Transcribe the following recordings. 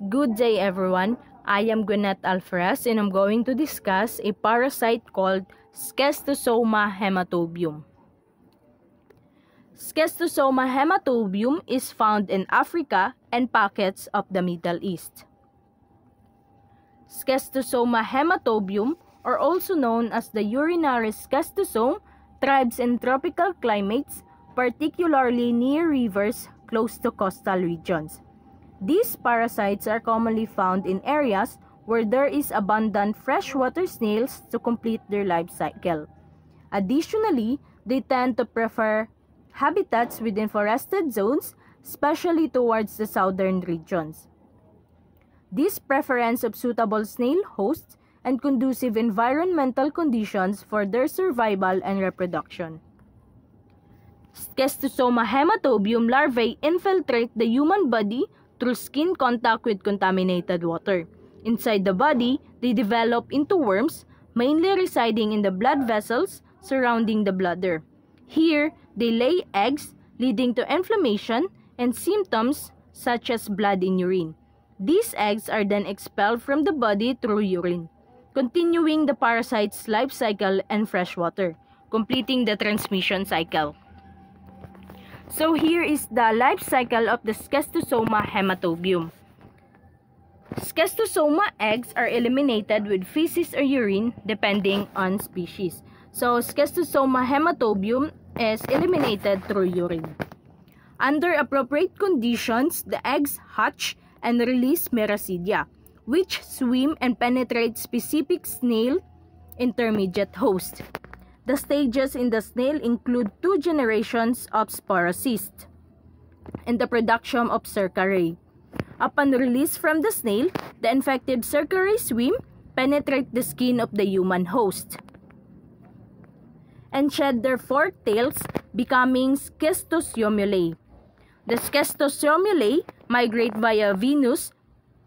Good day everyone, I am Gwyneth Alfres and I'm going to discuss a parasite called Schistosoma hematobium. Schistosoma hematobium is found in Africa and pockets of the Middle East. Schistosoma hematobium, or also known as the urinary schistosome, thrives in tropical climates, particularly near rivers close to coastal regions. These parasites are commonly found in areas where there is abundant freshwater snails to complete their life cycle. Additionally, they tend to prefer habitats within forested zones, especially towards the southern regions. This preference of suitable snail hosts and conducive environmental conditions for their survival and reproduction. Schistosoma hematobium larvae infiltrate the human body through skin contact with contaminated water. Inside the body, they develop into worms, mainly residing in the blood vessels surrounding the bladder. Here, they lay eggs, leading to inflammation and symptoms such as blood in urine. These eggs are then expelled from the body through urine, continuing the parasite's life cycle in freshwater, completing the transmission cycle. So here is the life cycle of the Schistosoma hematobium. Schistosoma eggs are eliminated with feces or urine depending on species. So Schistosoma hematobium is eliminated through urine. Under appropriate conditions, the eggs hatch and release meracidia, which swim and penetrate specific snail intermediate host. The stages in the snail include 2 generations of sporocysts and the production of cercariae. Upon release from the snail, the infected cercariae swim, penetrate the skin of the human host, and shed their forked tails, becoming schistosomulae. The schistosomulae migrate via venous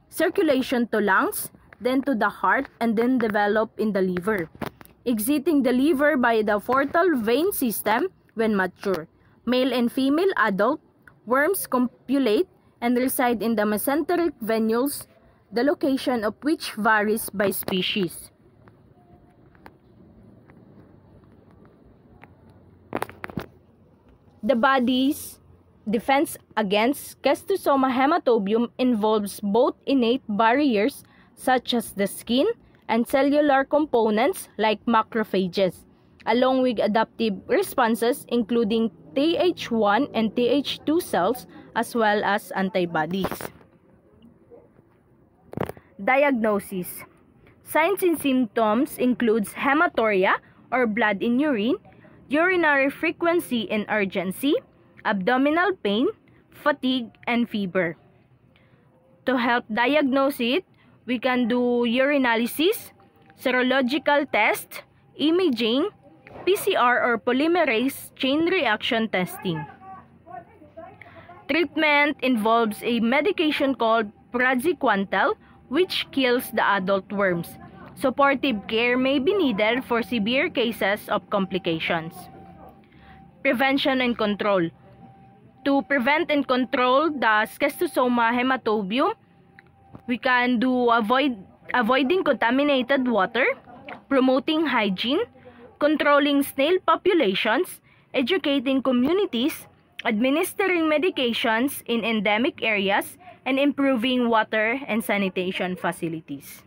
circulation to lungs, then to the heart, and then develop in the liver, exiting the liver by the portal vein system when mature. Male and female adult worms copulate and reside in the mesenteric venules, the location of which varies by species. The body's defense against Schistosoma hematobium involves both innate barriers such as the skin and cellular components like macrophages, along with adaptive responses including Th1 and Th2 cells as well as antibodies. Diagnosis. Signs and symptoms includes hematuria or blood in urine, urinary frequency and urgency, abdominal pain, fatigue, and fever. To help diagnose it, we can do urinalysis, serological test, imaging, PCR or polymerase chain reaction testing. Treatment involves a medication called praziquantel, which kills the adult worms. Supportive care may be needed for severe cases of complications. Prevention and control. To prevent and control the Schistosoma hematobium, we can do avoiding contaminated water, promoting hygiene, controlling snail populations, educating communities, administering medications in endemic areas, and improving water and sanitation facilities.